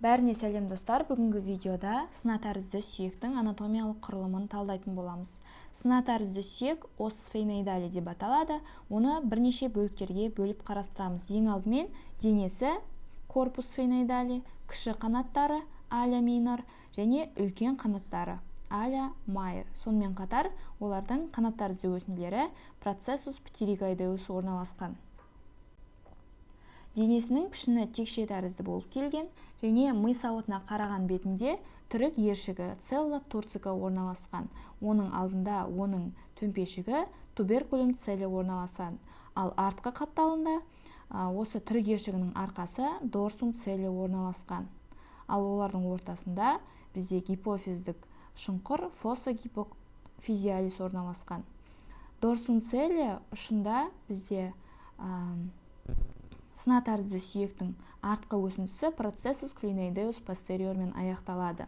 Бәріне сәлем достар, бүгінгі видеода сына тәрізді сүйектің анатомиялық құрылымын талдайтын боламыз. Сына тәрізді сүйек ос сфеноидалий деп аталады. Оны бірнеше бөліктерге бөліп қарастырамыз. Ең алдымен денесі корпус сфеноидалий, кіші қанаттары аля минор және үлкен қанаттары аля майор. Сонымен қатар олардың қанат тәрізді өсінділері процессус птеригоидеус орналасқан. Денесінің пішіні текше тәрізді болып келген және ми сауытына қараған бетінде түрік ершігі целла турцика орналасқан. Оның алдында оның төмпешігі туберкулум целли орналасқан. Ал артқы қапталында осы түрік ершігінің арқасы дорсум целли орналасқан. Ал олардың ортасында бізде гипофиздік шұңқыр фосса гипофизиалис орналасқан. Дорсум целли ұшында бізде сына тәрізді сүйектің артқы өсіндісі процессус клиноидеус постериормен аяқталады.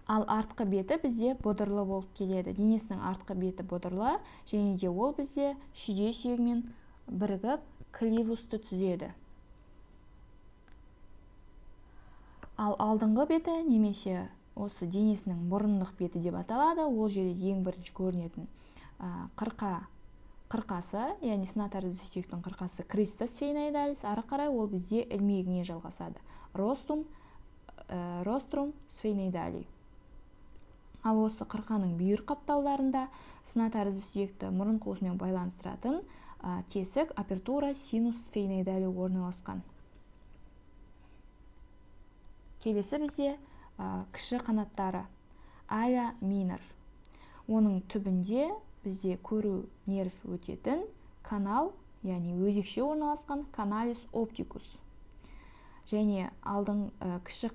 Ал артқы беті бізде бодырлы болып келеді. Денесінің артқы беті бодырлы және де ол бізде шүйде сүйегімен бірігіп кливусты түзеді. Ал алдыңғы беті немесе осы денесінің мұрындық беті деп аталады. Ол жерде ең бірінші көрінетін қырқасы, яғни сына тәрізді сүйектің қырқасы криста сфеноидалис, ары қарай ол бізде ілмегіне жалғасады. Рострум сфеноидалий. Ал осы қырқаның бүйір қапталдарында сына тәрізді сүйекті мұрын қуысымен байланыстыратын тесік апертура синус сфеноидалий орналасқан. Келесі бізде кіші қанаттары аля минор. Оның түбінде бізде көру нерв өтетін канал, яғни өзекше орналасқан каналис оптикус. Және кіші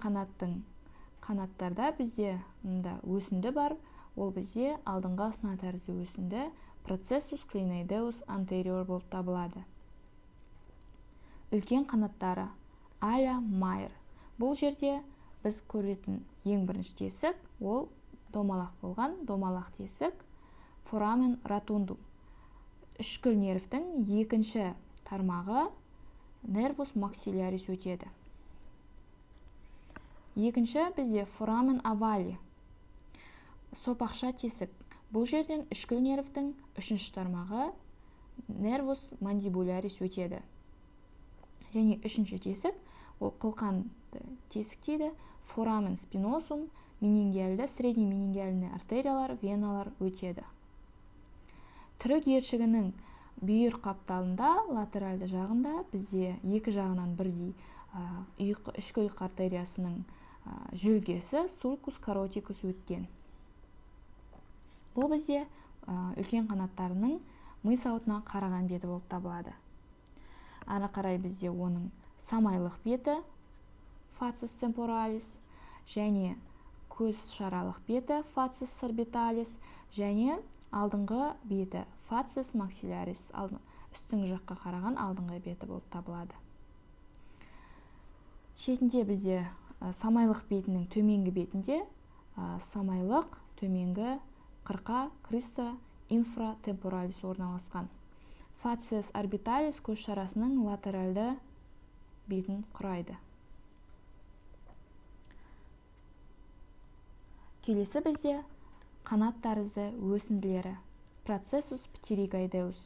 қанаттарда бізде өсінді бар. Ол бізде алдыңғы сына тәрізді өсінді процессус клиноидеус антериор болып табылады. Үлкен қанаттары аля майор. Бұл жерде біз көретін ең бірінші тесік, ол домалақ болған домалақ тесік форамен ротундум. Үшкіл нервтің екінші тармағы нервус максиллярис өтеді. Екінші бізде форамен овали, сопақша тесік. Бұл жерден үшкіл нервтің үшінші тармағы нервус мандибулярис өтеді. Және үшінші тесік, ол қылқан тесік дейді, форамен спиносум, менингиальды, средний менингиальный артериялар, веналар өтеді. Түрік ершігінің бүйір қапталында, латеральды жағында бізде екі жағынан бірдей ішкі ұйқы артериясының жүлгесі сулкус каротикус өткен. Бұл бізде үлкен қанаттарының ми сауытына қараған беті болып табылады. Ары қарай бізде оның самайлық беті фацис темпоралис және көз шаралық беті фацис сорбиталис және алдыңғы беті фацис максиллярис, үстіңгі жаққа қараған алдыңғы беті болып табылады. Шетінде бізде самайлық бетінің төменгі бетінде самайлық төменгі қырқа криста инфратемпоралис орналасқан. Фацис орбиталис көз шарасының латеральды бетін құрайды. Келесі бізде қанат тәрізді өсінділері процессус птеригоидеус.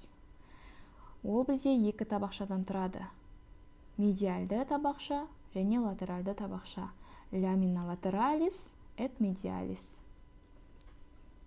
Ол бізде екі табақшадан тұрады. Медиальды табақша және латеральды табақша. Ламина латералис et medialis.